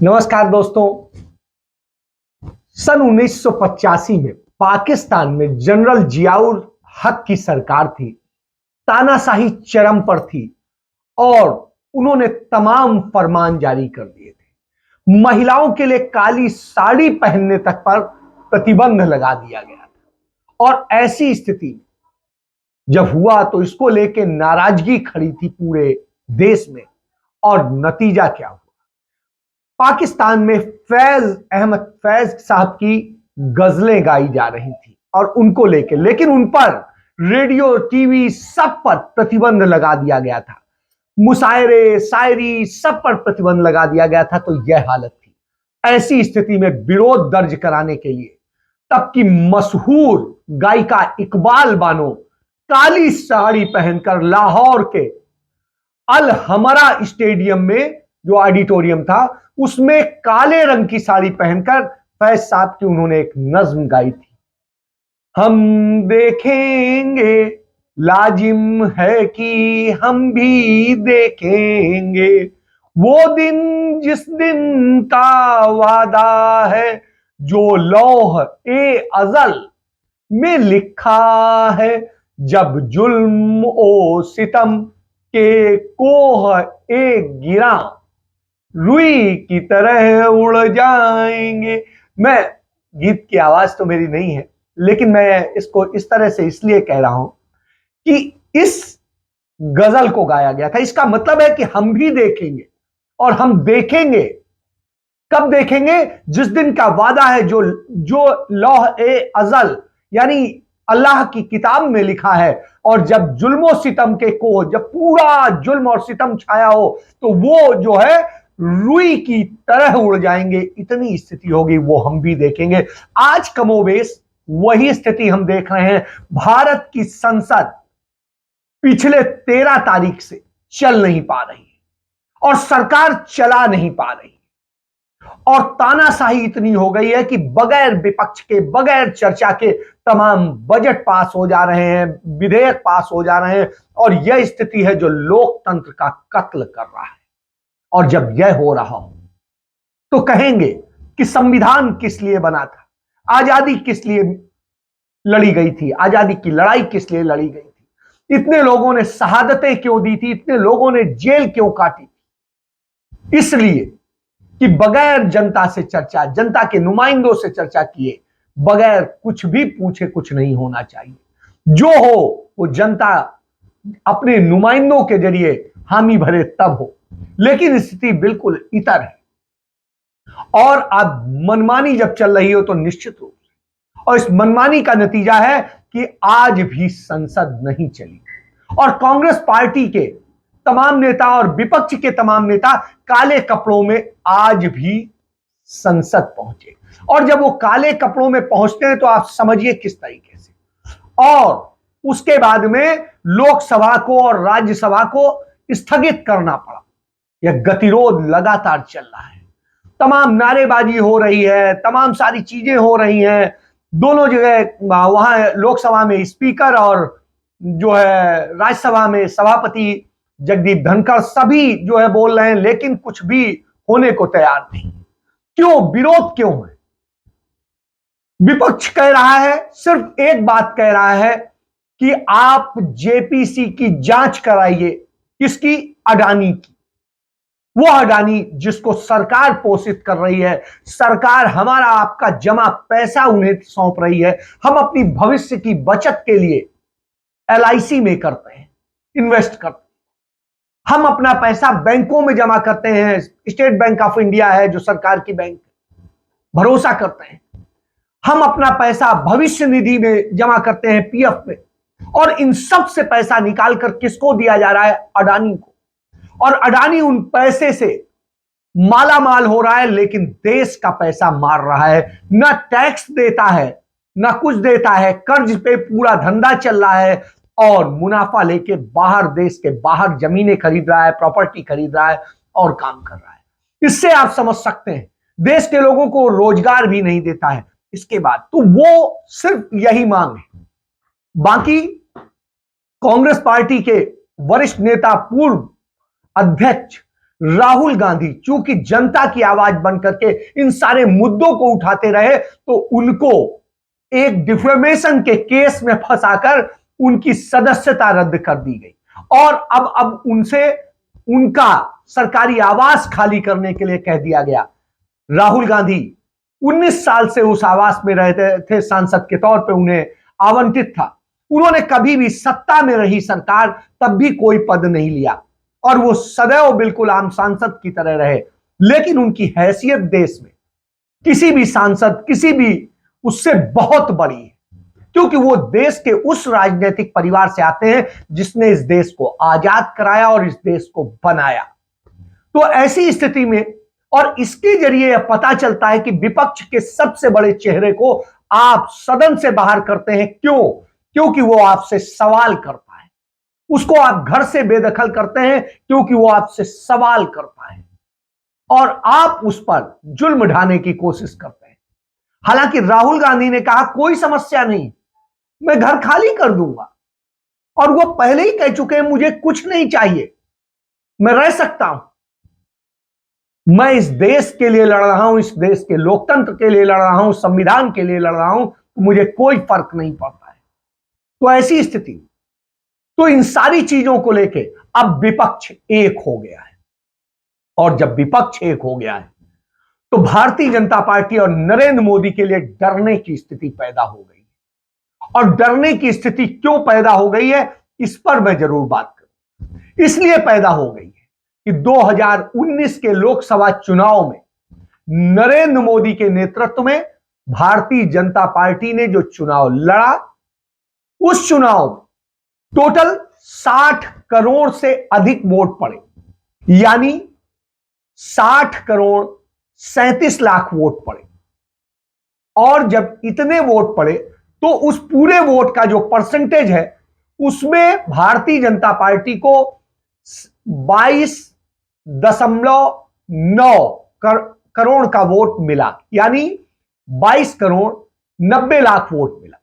नमस्कार दोस्तों। सन 1985 में पाकिस्तान में जनरल जियाउल हक की सरकार थी। तानाशाही चरम पर थी और उन्होंने तमाम फरमान जारी कर दिए थे। महिलाओं के लिए काली साड़ी पहनने तक पर प्रतिबंध लगा दिया गया था। और ऐसी स्थिति जब हुआ तो इसको लेकर नाराजगी खड़ी थी पूरे देश में। और नतीजा क्या हुआ? पाकिस्तान में फैज अहमद फैज साहब की गजलें गाई जा रही थी और उनको लेकर, लेकिन उन पर रेडियो टीवी सब पर प्रतिबंध लगा दिया गया था। मुशायरे शायरी सब पर प्रतिबंध लगा दिया गया था। तो यह हालत थी। ऐसी स्थिति में विरोध दर्ज कराने के लिए तब की मशहूर गायिका इकबाल बानो काली साड़ी पहनकर लाहौर के अल हमरा स्टेडियम में, जो ऑडिटोरियम था, उसमें काले रंग की साड़ी पहनकर फैज साहब की उन्होंने एक नज्म गाई थी। हम देखेंगे, लाजिम है कि हम भी देखेंगे वो दिन जिस दिन का वादा है, जो लौह ए अजल में लिखा है, जब जुल्म ओ सितम के कोह ए गिरा रुई की तरह उड़ जाएंगे। मैं, गीत की आवाज तो मेरी नहीं है, लेकिन मैं इसको इस तरह से इसलिए कह रहा हूं कि इस गजल को गाया गया था। इसका मतलब है कि हम भी देखेंगे और हम देखेंगे। कब देखेंगे? जिस दिन का वादा है, जो लौह ए अजल यानी अल्लाह की किताब में लिखा है। और जब जुल्म सितम के को, जब पूरा जुल्म और सितम छाया हो, तो वो जो है रुई की तरह उड़ जाएंगे। इतनी स्थिति होगी, वो हम भी देखेंगे। आज कमोबेश वही स्थिति हम देख रहे हैं। भारत की संसद पिछले 13 तारीख से चल नहीं पा रही है और सरकार चला नहीं पा रही और तानाशाही इतनी हो गई है कि बगैर विपक्ष के, बगैर चर्चा के तमाम बजट पास हो जा रहे हैं, विधेयक पास हो जा रहे हैं। और यह स्थिति है जो लोकतंत्र का कत्ल कर रहा है। और जब यह हो रहा हो तो कहेंगे कि संविधान किस लिए बना था, आजादी किस लिए लड़ी गई थी, आजादी की लड़ाई किस लिए लड़ी गई थी, इतने लोगों ने शहादतें क्यों दी थी, इतने लोगों ने जेल क्यों काटी थी? इसलिए कि बगैर जनता से चर्चा, जनता के नुमाइंदों से चर्चा किए बगैर कुछ भी पूछे कुछ नहीं होना चाहिए। जो हो वो जनता अपने नुमाइंदों के जरिए हामी भरे तब हो। लेकिन स्थिति बिल्कुल इतर है। और अब मनमानी जब चल रही हो तो निश्चित रूप से, और इस मनमानी का नतीजा है कि आज भी संसद नहीं चली और कांग्रेस पार्टी के तमाम नेता और विपक्ष के तमाम नेता काले कपड़ों में आज भी संसद पहुंचे। और जब वो काले कपड़ों में पहुंचते हैं तो आप समझिए किस तरीके से। और उसके बाद में लोकसभा को और राज्यसभा को स्थगित करना पड़ा। यह गतिरोध लगातार चल रहा है, तमाम नारेबाजी हो रही है, तमाम सारी चीजें हो रही हैं दोनों जगह। वहां लोकसभा में स्पीकर और जो है राज्यसभा में सभापति जगदीप धनखड़ सभी जो है बोल रहे हैं, लेकिन कुछ भी होने को तैयार नहीं। क्यों? विरोध क्यों है? विपक्ष कह रहा है, सिर्फ एक बात कह रहा है कि आप जेपीसी की जांच कराइए। किसकी? अडानी की। वो अडानी जिसको सरकार पोषित कर रही है, सरकार हमारा आपका जमा पैसा उन्हें सौंप रही है। हम अपनी भविष्य की बचत के लिए एलआईसी में करते हैं, इन्वेस्ट करते हैं। हम अपना पैसा बैंकों में जमा करते हैं। स्टेट बैंक ऑफ इंडिया है जो सरकार की बैंक, भरोसा करते हैं। हम अपना पैसा भविष्य निधि में जमा करते हैं, पीएफ में। और इन सब से पैसा निकालकर किसको दिया जा रहा है? अडानी को। और अडानी उन पैसे से माला माल हो रहा है, लेकिन देश का पैसा मार रहा है। ना टैक्स देता है, ना कुछ देता है, कर्ज पे पूरा धंधा चल रहा है और मुनाफा लेके बाहर, देश के बाहर जमीनें खरीद रहा है, प्रॉपर्टी खरीद रहा है और काम कर रहा है। इससे आप समझ सकते हैं देश के लोगों को रोजगार भी नहीं देता है। इसके बाद तो वो सिर्फ यही मांग है। बाकी कांग्रेस पार्टी के वरिष्ठ नेता, पूर्व अध्यक्ष राहुल गांधी चूंकि जनता की आवाज बनकर के इन सारे मुद्दों को उठाते रहे तो उनको एक डिफेमेशन के केस में फंसाकर उनकी सदस्यता रद्द कर दी गई और अब उनसे उनका सरकारी आवास खाली करने के लिए कह दिया गया। राहुल गांधी 19 साल से उस आवास में रहते थे, सांसद के तौर पे उन्हें आवंटित था। उन्होंने कभी भी सत्ता में रही सरकार तब भी कोई पद नहीं लिया और वो सदैव बिल्कुल आम सांसद की तरह रहे, लेकिन उनकी हैसियत देश में किसी भी सांसद किसी भी उससे बहुत बड़ी है, क्योंकि वो देश के उस राजनीतिक परिवार से आते हैं जिसने इस देश को आजाद कराया और इस देश को बनाया। तो ऐसी स्थिति में और इसके जरिए यह पता चलता है कि विपक्ष के सबसे बड़े चेहरे को आप सदन से बाहर करते हैं। क्यों? क्योंकि वो आपसे सवाल करता है। उसको आप घर से बेदखल करते हैं क्योंकि वो आपसे सवाल करता है और आप उस पर जुल्म ढाने की कोशिश करते हैं। हालांकि राहुल गांधी ने कहा कोई समस्या नहीं, मैं घर खाली कर दूंगा और वो पहले ही कह चुके हैं मुझे कुछ नहीं चाहिए, मैं रह सकता हूं, मैं इस देश के लिए लड़ रहा हूं, इस देश के लोकतंत्र के लिए लड़ रहा हूं, संविधान के लिए लड़ रहा हूं, तो मुझे कोई फर्क नहीं पड़ता है। तो ऐसी स्थिति, तो इन सारी चीजों को लेके अब विपक्ष एक हो गया है और जब विपक्ष एक हो गया है तो भारतीय जनता पार्टी और नरेंद्र मोदी के लिए डरने की स्थिति पैदा हो गई है। और डरने की स्थिति क्यों पैदा हो गई है इस पर मैं जरूर बात करूं। इसलिए पैदा हो गई है कि 2019 के लोकसभा चुनाव में नरेंद्र मोदी के नेतृत्व में भारतीय जनता पार्टी ने जो चुनाव लड़ा, उस चुनाव में टोटल 60 करोड़ से अधिक वोट पड़े, यानी 60 करोड़ 37 लाख वोट पड़े। और जब इतने वोट पड़े तो उस पूरे वोट का जो परसेंटेज है उसमें भारतीय जनता पार्टी को 22.9 करोड़ का वोट मिला, यानी 22 करोड़ 90 लाख वोट मिला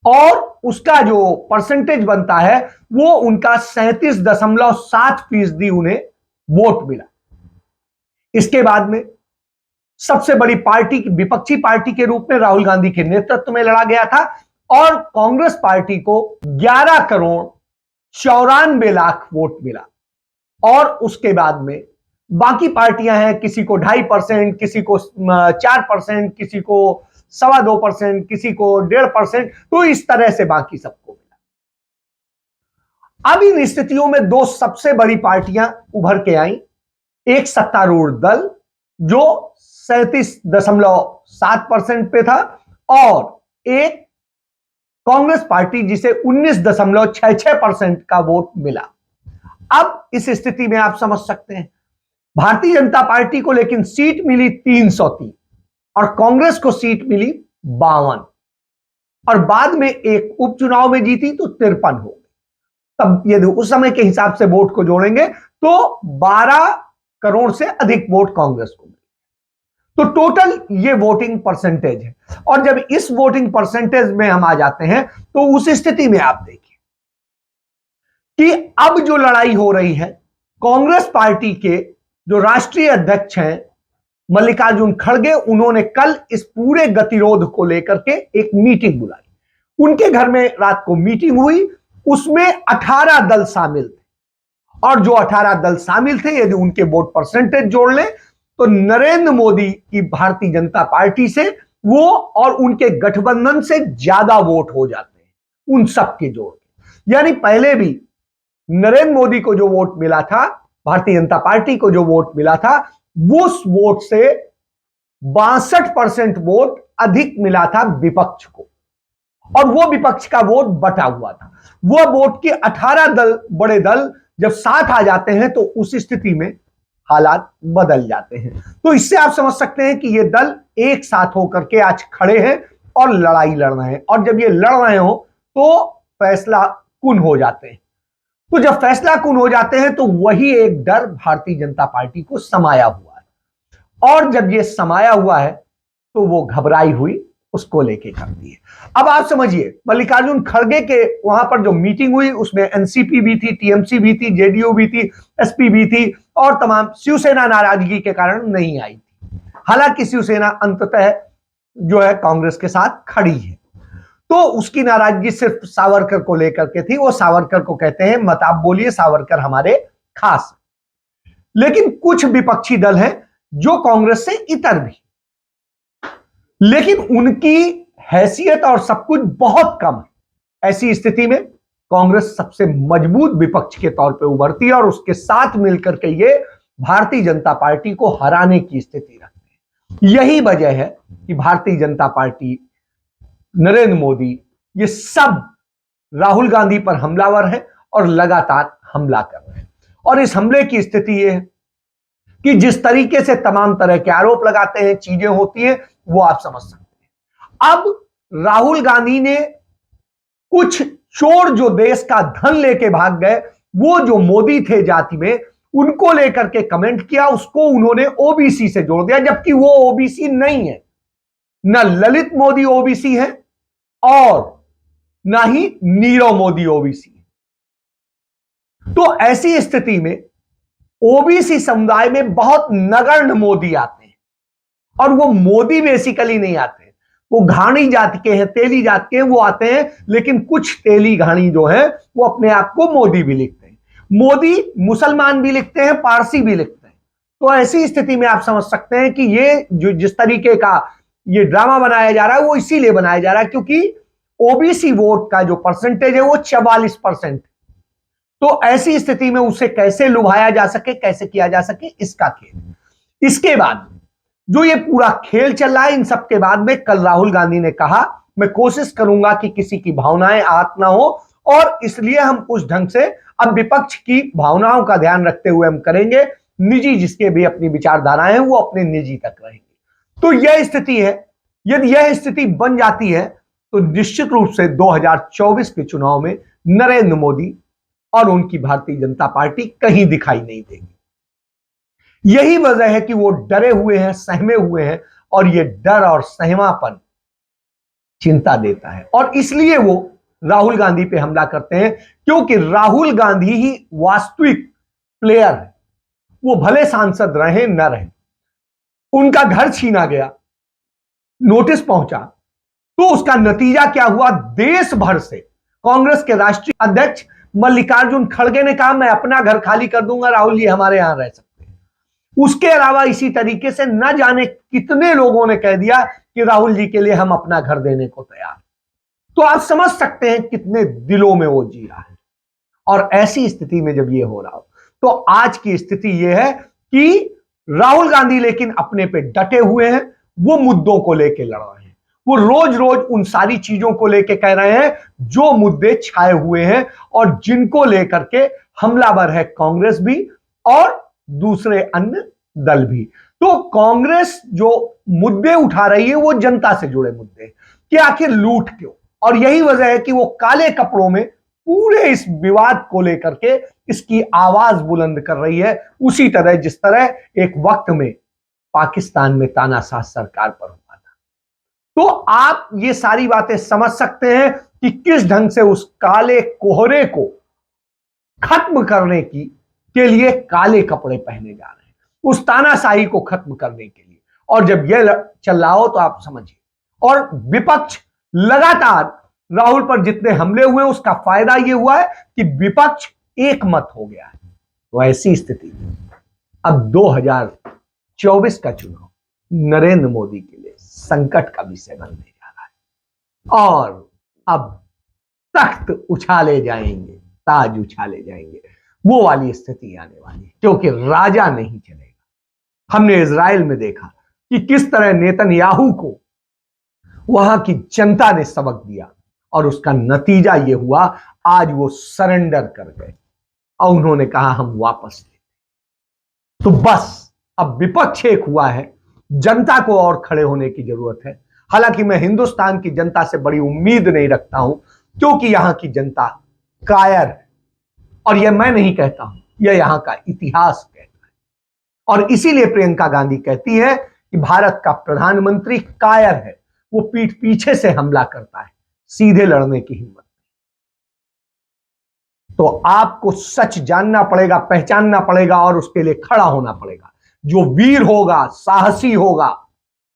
और उसका जो परसेंटेज बनता है वो उनका 37.7% उन्हें वोट मिला। इसके बाद में सबसे बड़ी पार्टी, विपक्षी पार्टी के रूप में राहुल गांधी के नेतृत्व में लड़ा गया था और कांग्रेस पार्टी को 11 करोड़ 94 लाख वोट मिला। और उसके बाद में बाकी पार्टियां हैं, किसी को 2.5%, किसी को 4%, किसी को 2.25%, किसी को 1.5%, तो इस तरह से बाकी सबको मिला। अब इन स्थितियों में दो सबसे बड़ी पार्टियां उभर के आई, एक सत्तारूढ़ दल जो 37.7% पे था और एक कांग्रेस पार्टी जिसे 19.66% का वोट मिला। अब इस स्थिति में आप समझ सकते हैं भारतीय जनता पार्टी को लेकिन सीट मिली 303 और कांग्रेस को सीट मिली 52 और बाद में एक उपचुनाव में जीती तो 53 हो गई। तब यदि उस समय के हिसाब से वोट को जोड़ेंगे तो 12 करोड़ से अधिक वोट कांग्रेस को मिले। तो टोटल ये वोटिंग परसेंटेज है और जब इस वोटिंग परसेंटेज में हम आ जाते हैं तो उस स्थिति में आप देखिए कि अब जो लड़ाई हो रही है, कांग्रेस पार्टी के जो राष्ट्रीय अध्यक्ष हैं मल्लिकार्जुन खड़गे, उन्होंने कल इस पूरे गतिरोध को लेकर के एक मीटिंग बुलाई। उनके घर में रात को मीटिंग हुई, उसमें 18 दल शामिल थे और जो 18 दल शामिल थे यदि उनके वोट परसेंटेज जोड़ लें तो नरेंद्र मोदी की भारतीय जनता पार्टी से वो और उनके गठबंधन से ज्यादा वोट हो जाते हैं उन सबके जोड़ के। यानी पहले भी नरेंद्र मोदी को जो वोट मिला था, भारतीय जनता पार्टी को जो वोट मिला था, वो उस वोट से 62% वोट अधिक मिला था विपक्ष को और वो विपक्ष का वोट बटा हुआ था। वो वोट के 18 दल, बड़े दल जब साथ आ जाते हैं तो उस स्थिति में हालात बदल जाते हैं। तो इससे आप समझ सकते हैं कि ये दल एक साथ होकर के आज खड़े हैं और लड़ाई लड़ रहे हैं और जब ये लड़ रहे हो तो फैसला कुन हो जाते हैं। तो जब फैसला कुन हो जाते हैं तो वही एक डर भारतीय जनता पार्टी को समाया हुआ है और जब ये समाया हुआ है तो वो घबराई हुई उसको लेके करती है। अब आप समझिए, मल्लिकार्जुन खड़गे के वहां पर जो मीटिंग हुई उसमें एनसीपी भी थी, टीएमसी भी थी, जेडीयू भी थी, एसपी भी थी और तमाम। शिवसेना नाराजगी के कारण नहीं आई थी। हालांकि शिवसेना अंततः जो है कांग्रेस के साथ खड़ी है, तो उसकी नाराजगी सिर्फ सावरकर को लेकर के थी। वो सावरकर को कहते हैं, मत आप बोलिए, सावरकर हमारे खास। लेकिन कुछ विपक्षी दल हैं जो कांग्रेस से इतर भी, लेकिन उनकी हैसियत और सब कुछ बहुत कम है। ऐसी स्थिति में कांग्रेस सबसे मजबूत विपक्ष के तौर पे उभरती है और उसके साथ मिलकर के ये भारतीय जनता पार्टी को हराने की स्थिति रखते हैं। यही वजह है कि भारतीय जनता पार्टी, नरेंद्र मोदी, ये सब राहुल गांधी पर हमलावर हैं और लगातार हमला कर रहे हैं। और इस हमले की स्थिति यह है कि जिस तरीके से तमाम तरह के आरोप लगाते हैं, चीजें होती हैं, वो आप समझ सकते हैं। अब राहुल गांधी ने कुछ चोर जो देश का धन लेके भाग गए, वो जो मोदी थे जाति में, उनको लेकर के कमेंट किया, उसको उन्होंने ओबीसी से जोड़ दिया, जबकि वो ओबीसी नहीं है। न ललित मोदी ओबीसी है और ना ही नीरव मोदी ओबीसी है। तो ऐसी स्थिति में ओबीसी समुदाय में बहुत नगण्य मोदी आते हैं और वो मोदी बेसिकली नहीं आते, वो घाणी जाति के हैं, तेली जाति के हैं, वो आते हैं। लेकिन कुछ तेली घाणी जो है वो अपने आप को मोदी भी लिखते हैं, मोदी मुसलमान भी लिखते हैं, पारसी भी लिखते हैं। तो ऐसी स्थिति में आप समझ सकते हैं कि ये जो जिस तरीके का ये ड्रामा बनाया जा रहा है वो इसीलिए बनाया जा रहा है क्योंकि ओबीसी वोट का जो परसेंटेज है वो 44%। तो ऐसी स्थिति में उसे कैसे लुभाया जा सके, कैसे किया जा सके, इसका खेल। इसके बाद जो ये पूरा खेल चल रहा है, इन सब के बाद में कल राहुल गांधी ने कहा, मैं कोशिश करूंगा कि किसी की भावनाएं आहत ना हो और इसलिए हम उस ढंग से अब विपक्ष की भावनाओं का ध्यान रखते हुए हम करेंगे। निजी जिसके भी अपनी विचारधाराएं हैं वो अपने निजी तक रहेंगे। तो यह स्थिति है। यदि यह स्थिति बन जाती है तो निश्चित रूप से 2024 के चुनाव में नरेंद्र मोदी और उनकी भारतीय जनता पार्टी कहीं दिखाई नहीं देगी। यही वजह है कि वो डरे हुए हैं, सहमे हुए हैं और ये डर और सहमापन चिंता देता है और इसलिए वो राहुल गांधी पे हमला करते हैं, क्योंकि राहुल गांधी ही वास्तविक प्लेयर है। वो भले सांसद रहे न रहे, उनका घर छीना गया, नोटिस पहुंचा, तो उसका नतीजा क्या हुआ? देश भर से कांग्रेस के राष्ट्रीय अध्यक्ष मल्लिकार्जुन खड़गे ने कहा, मैं अपना घर खाली कर दूंगा, राहुल जी हमारे यहां रह सकते हैं। उसके अलावा इसी तरीके से न जाने कितने लोगों ने कह दिया कि राहुल जी के लिए हम अपना घर देने को तैयार। तो आप समझ सकते हैं कितने दिलों में वो जी रहा है। और ऐसी स्थिति में जब ये हो रहा हो तो आज की स्थिति यह है कि राहुल गांधी लेकिन अपने पे डटे हुए हैं, वो मुद्दों को लेकर लड़ रहे हैं, वो रोज रोज उन सारी चीजों को लेकर कह रहे हैं जो मुद्दे छाए हुए हैं और जिनको लेकर के हमलावर है कांग्रेस भी और दूसरे अन्य दल भी। तो कांग्रेस जो मुद्दे उठा रही है वो जनता से जुड़े मुद्दे कि आखिर लूट क्यों, और यही वजह है कि वो काले कपड़ों में पूरे इस विवाद को लेकर के इसकी आवाज बुलंद कर रही है, उसी तरह जिस तरह एक वक्त में पाकिस्तान में तानाशाह सरकार पर हुआ था। तो आप ये सारी बातें समझ सकते हैं कि किस ढंग से उस काले कोहरे को खत्म करने के लिए काले कपड़े पहने जा रहे हैं, उस तानाशाही को खत्म करने के लिए। और जब यह चल रहा हो तो आप समझिए, और विपक्ष लगातार राहुल पर जितने हमले हुए उसका फायदा यह हुआ है कि विपक्ष एक मत हो गया है। तो ऐसी स्थिति अब 2024 का चुनाव नरेंद्र मोदी के लिए संकट का विषय बनने जा रहा है और अब तख्त उछाले जाएंगे, ताज उछाले जाएंगे, वो वाली स्थिति आने वाली है, क्योंकि राजा नहीं चलेगा। हमने इजराइल में देखा कि किस तरह नेतन्याहू को वहां की जनता ने सबक दिया और उसका नतीजा यह हुआ, आज वो सरेंडर कर गए और उन्होंने कहा हम वापस लेते। तो बस अब विपक्ष एक हुआ है, जनता को और खड़े होने की जरूरत है। हालांकि मैं हिंदुस्तान की जनता से बड़ी उम्मीद नहीं रखता हूं, क्योंकि यहां की जनता कायर है और यह मैं नहीं कहता हूं, यह यहां का इतिहास कहता है। और इसीलिए प्रियंका गांधी कहती है कि भारत का प्रधानमंत्री कायर है, वो पीठ पीछे से हमला करता है, सीधे लड़ने की हिम्मत। तो आपको सच जानना पड़ेगा, पहचानना पड़ेगा और उसके लिए खड़ा होना पड़ेगा। जो वीर होगा, साहसी होगा,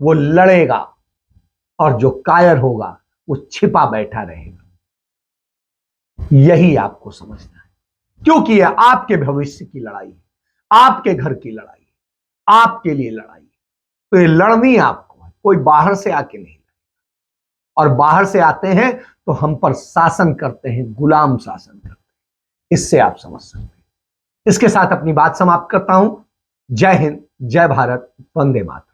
वो लड़ेगा, और जो कायर होगा वो छिपा बैठा रहेगा। यही आपको समझना है, क्योंकि यह आपके भविष्य की लड़ाई है, आपके घर की लड़ाई है, आपके लिए लड़ाई है। तो ये लड़नी आपको है, कोई बाहर से आके नहीं। और बाहर से आते हैं तो हम पर शासन करते हैं, गुलाम शासन करते हैं। इससे आप समझ सकते हैं। इसके साथ अपनी बात समाप्त करता हूं। जय हिंद, जय भारत, वंदे मातरम।